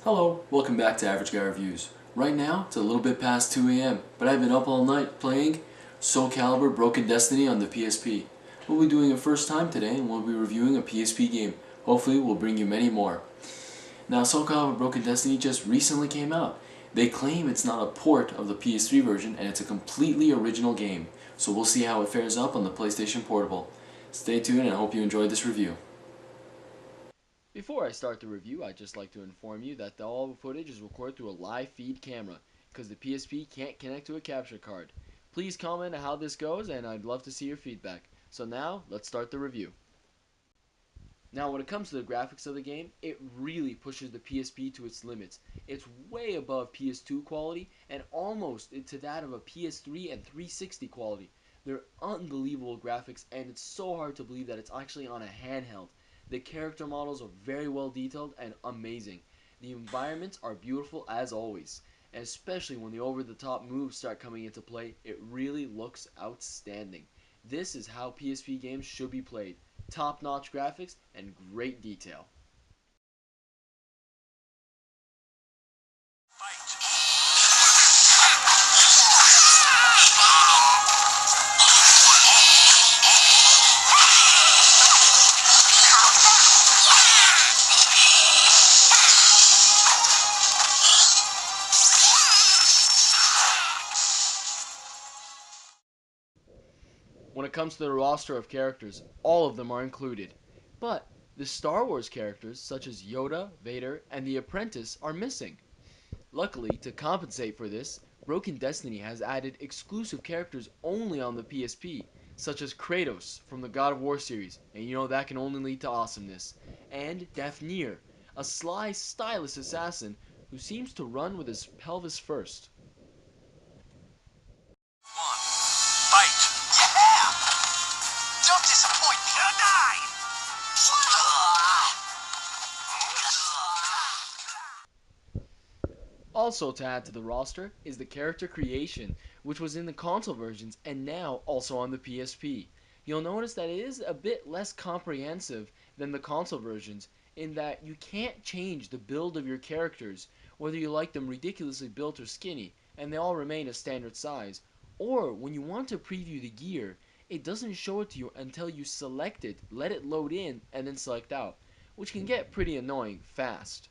Hello, welcome back to Average Guy Reviews. Right now, it's a little bit past 2 a.m., but I've been up all night playing Soul Calibur Broken Destiny on the PSP. We'll be doing it first time today, and we'll be reviewing a PSP game. Hopefully, we'll bring you many more. Now, Soul Calibur Broken Destiny just recently came out. They claim it's not a port of the PS3 version, and it's a completely original game. So we'll see how it fares up on the PlayStation Portable. Stay tuned, and I hope you enjoyed this review. Before I start the review, I'd just like to inform you that all the footage is recorded through a live feed camera because the PSP can't connect to a capture card. Please comment on how this goes and I'd love to see your feedback. So now, let's start the review. Now when it comes to the graphics of the game, it really pushes the PSP to its limits. It's way above PS2 quality and almost to that of a PS3 and 360 quality. They're unbelievable graphics and it's so hard to believe that it's actually on a handheld. The character models are very well detailed and amazing. The environments are beautiful as always. And especially when the over-the-top moves start coming into play, it really looks outstanding. This is how PSP games should be played. Top-notch graphics and great detail. When it comes to the roster of characters, all of them are included. But the Star Wars characters, such as Yoda, Vader, and the Apprentice, are missing. Luckily, to compensate for this, Broken Destiny has added exclusive characters only on the PSP, such as Kratos from the God of War series, and you know that can only lead to awesomeness, and Daphne, a sly, stylish assassin who seems to run with his pelvis first. Fight! Yeah! Don't disappoint me! You'll die! Also to add to the roster is the character creation, which was in the console versions and now also on the PSP. You'll notice that it is a bit less comprehensive than the console versions in that you can't change the build of your characters, whether you like them ridiculously built or skinny, and they all remain a standard size, or when you want to preview the gear, it doesn't show it to you until you select it, let it load in, and then select out, which can get pretty annoying fast.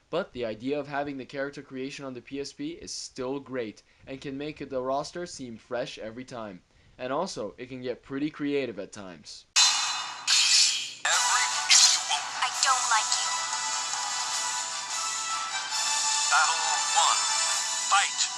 But the idea of having the character creation on the PSP is still great and can make the roster seem fresh every time. And also, it can get pretty creative at times. I don't like you. Battle 1. Fight!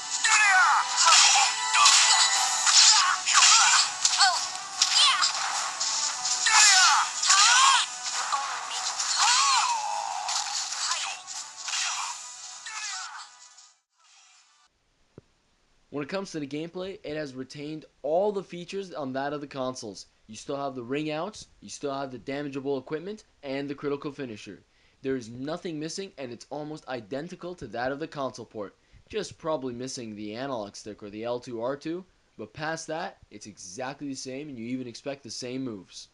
When it comes to the gameplay, it has retained all the features on that of the consoles. You still have the ring outs, you still have the damageable equipment, and the critical finisher. There is nothing missing and it's almost identical to that of the console port. Just probably missing the analog stick or the L2R2, but past that, it's exactly the same and you even expect the same moves.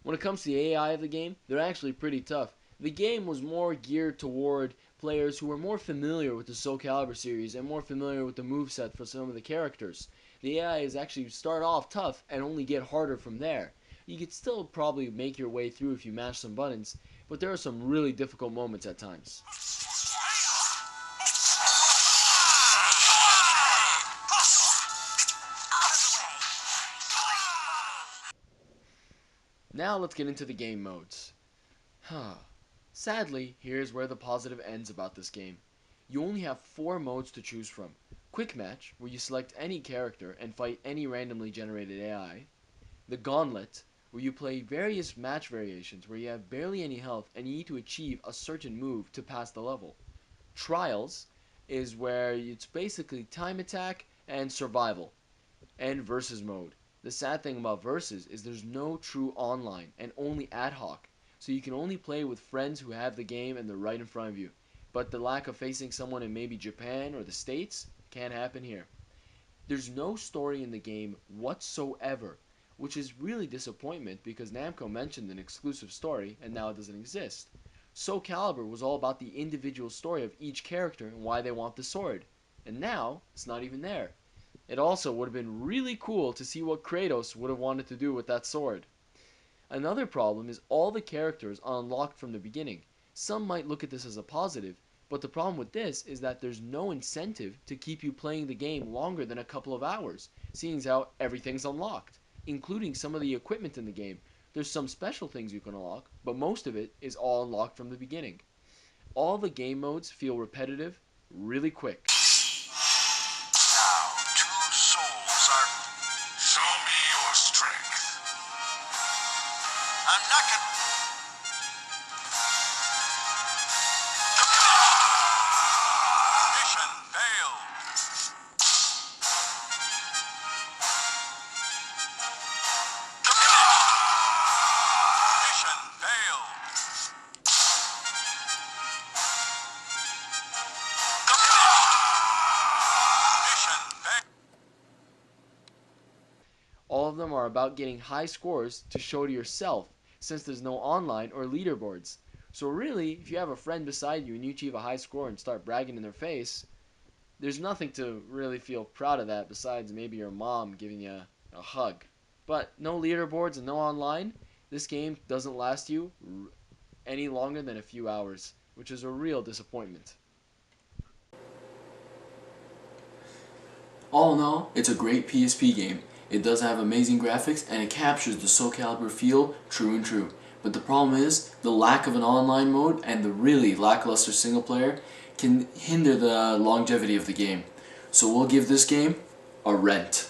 When it comes to the AI of the game, they're actually pretty tough. The game was more geared toward players who were more familiar with the Soul Calibur series and more familiar with the moveset for some of the characters. The AI is actually start off tough and only get harder from there. You could still probably make your way through if you mash some buttons, but there are some really difficult moments at times. Now let's get into the game modes. Sadly, here's where the positive ends about this game. You only have 4 modes to choose from. Quick Match, where you select any character and fight any randomly generated AI. The Gauntlet, where you play various match variations where you have barely any health and you need to achieve a certain move to pass the level. Trials is where it's basically time attack and survival. And Versus mode. The sad thing about Versus is there's no true online and only ad hoc, so you can only play with friends who have the game and they're right in front of you. But the lack of facing someone in maybe Japan or the States can't happen here. There's no story in the game whatsoever, which is really disappointment because Namco mentioned an exclusive story and now it doesn't exist. Soul Calibur was all about the individual story of each character and why they want the sword. And now, it's not even there. It also would have been really cool to see what Kratos would have wanted to do with that sword. Another problem is all the characters are unlocked from the beginning. Some might look at this as a positive, but the problem with this is that there's no incentive to keep you playing the game longer than a couple of hours, seeing as how everything's unlocked, including some of the equipment in the game. There's some special things you can unlock, but most of it is all unlocked from the beginning. All the game modes feel repetitive really quick. Now, two souls are. Show me your strength. I'm not gonna. Mission failed. Mission failed. Mission failed. All of them are about getting high scores to show to yourself, since there's no online or leaderboards. So really, if you have a friend beside you and you achieve a high score and start bragging in their face, there's nothing to really feel proud of that besides maybe your mom giving you a hug. But no leaderboards and no online, this game doesn't last you any longer than a few hours, which is a real disappointment. All in all, it's a great PSP game. It does have amazing graphics and it captures the Soul Calibur feel true and true. But the problem is, the lack of an online mode and the really lackluster single player can hinder the longevity of the game. So we'll give this game a rent.